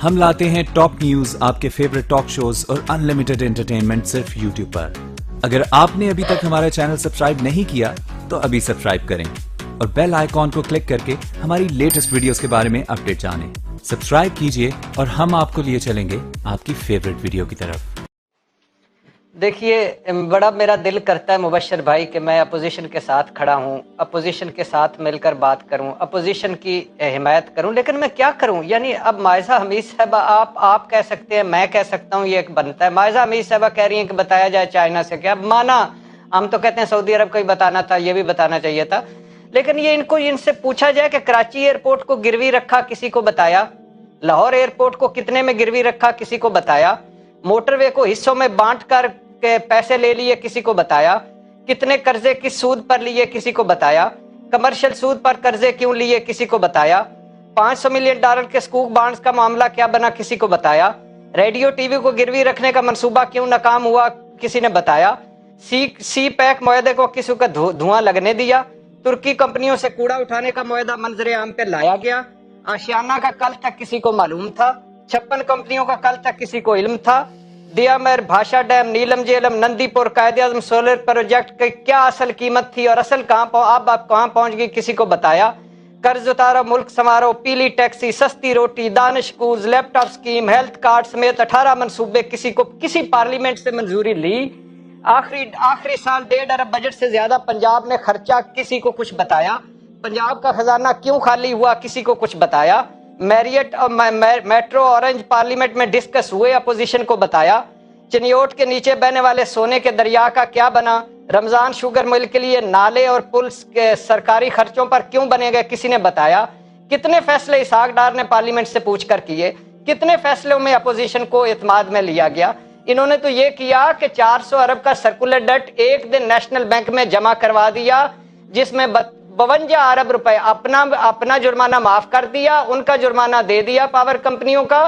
हम लाते हैं top news, आपके फेवरेट टॉक शोज और अनलिमिटेड एंटरटेनमेंट सिर्फ YouTube पर। अगर आपने अभी तक हमारा चैनल सब्सक्राइब नहीं किया तो अभी सब्सक्राइब करें और बेल आइकॉन को क्लिक करके हमारी लेटेस्ट वीडियोस के बारे में अपडेट जानें। सब्सक्राइब कीजिए और हम आपको लिए चलेंगे आपकी फेवरेट वीडियो की तरफ। देखिए, बड़ा मेरा दिल करता है मुबश्शिर भाई कि मैं अपोजिशन के साथ खड़ा हूँ, अपोजिशन के साथ मिलकर बात करूँ, अपोजिशन की हिमायत करूँ, लेकिन मैं क्या करूँ? यानी अब मायज़ा हमीद साहबा आप कह सकते हैं, मैं कह सकता हूँ, ये एक बनता है। मायज़ा हमीद साहबा कह रही हैं कि बताया जाए चाइना से क्या, माना, हम तो कहते हैं सऊदी अरब को ही बताना था, ये भी बताना चाहिए था, लेकिन ये इनसे पूछा जाए कि कराची एयरपोर्ट को गिरवी रखा, किसी को बताया? लाहौर एयरपोर्ट को कितने में गिरवी रखा, किसी को बताया? मोटरवे को हिस्सों में बांट कर के पैसे ले लिए, किसी को बताया? कितने कर्जे किस सूद पर लिए, किसी को बताया? कमर्शियल सूद पर कर्जे क्यों लिए, किसी को बताया? 500 मिलियन डॉलर के स्कूक बॉन्ड्स का मामला क्या बना, किसी को बताया? रेडियो टीवी को गिरवी रखने का मंसूबा क्यों नाकाम हुआ, किसी ने बताया? सी पैक मुआहदे को किसी का धुआं लगने दिया? तुर्की कंपनियों से कूड़ा उठाने का मुआहदा मंजरे आम पे लाया गया? आशियाना का कल तक किसी को मालूम था? 56 कंपनियों का कल तक किसी को इल्म था? दियामर, भाषा डैम, नीलम जेलम, नंदीपुर, कायदे-आज़म सोलर प्रोजेक्ट की क्या असल कीमत थी और असल आप कहाँ पहुंच गई, किसी को बताया? कर्ज उतारो, मुल्क संवारो, पीली टैक्सी, सस्ती रोटी, दानिश कूज, लैपटॉप स्कीम, हेल्थ कार्ड समेत 18 मंसूबे किसी पार्लियामेंट से मंजूरी ली? आखिरी साल 1.5 अरब बजट से ज्यादा पंजाब ने खर्चा, किसी को कुछ बताया? पंजाब का खजाना क्यों खाली हुआ, किसी को कुछ बताया? मैरियट और मेट्रो ऑरेंज पार्लियामेंट में डिस्कस हुए, अपोजिशन को बताया? चिनियोट के नीचे बहने वाले सोने के दरिया का क्या बना? रमजान शुगर मिल के लिए नाले और पुल के सरकारी खर्चों पर क्यों बने गए, किसी ने बताया? कितने फैसले इसहाक डार ने पार्लियामेंट से पूछ कर किए? कितने फैसलों में अपोजिशन को एतमाद में लिया गया? इन्होंने तो ये किया कि 400 अरब का सर्कुलर डेट एक दिन नेशनल बैंक में जमा करवा दिया, जिसमें 52 अरब रुपए अपना जुर्माना माफ कर दिया, उनका जुर्माना दे दिया पावर कंपनियों का।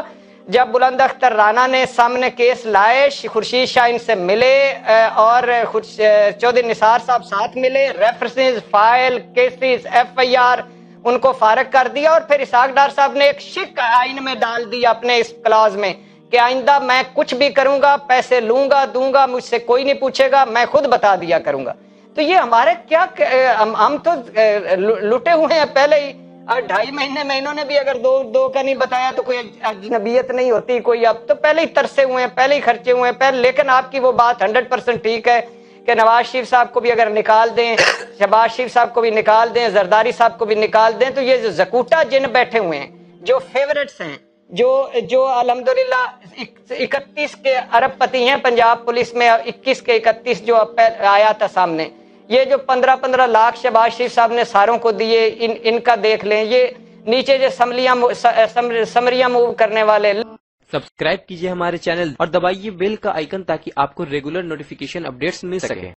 जब बुलंद अख्तर राना ने सामने केस लाए, खुर्शीद शाह इनसे मिले और चौधरी निसार साहब साथ मिले, रेफरेंसेस, फाइल, केसेस, FIR उनको फारग कर दिया और फिर इसहाक डार साहब ने एक शिक आइन में डाल दिया अपने इस क्लॉज में कि आइंदा मैं कुछ भी करूंगा, पैसे लूंगा दूंगा, मुझसे कोई नहीं पूछेगा, मैं खुद बता दिया करूंगा। तो ये हमारे क्या, हम तो लुटे हुए हैं पहले ही। 2.5 महीने में इन्होंने भी अगर दो का नहीं बताया तो कोई अजनबियत नहीं होती कोई, अब तो पहले ही तरसे हुए हैं, पहले ही खर्चे हुए हैं पहले। लेकिन आपकी वो बात 100% ठीक है कि नवाज शरीफ साहब को भी अगर निकाल दें, शहबाज शरीफ साहब को भी निकाल दें, जरदारी साहब को भी निकाल दें, तो ये जो जकूटा जिन बैठे हुए हैं, जो फेवरेट्स हैं, जो अल्हम्दुलिल्लाह 31 के अरबपति हैं पंजाब पुलिस में, 21 के 31 जो आया था सामने, ये जो 15-15 लाख शहबाज शरीफ साहब ने सारों को दिए, इनका देख लें। ये नीचे जो समरियां मूव करने वाले। सब्सक्राइब कीजिए हमारे चैनल और दबाइए बेल का आइकन ताकि आपको रेगुलर नोटिफिकेशन अपडेट्स मिल सके।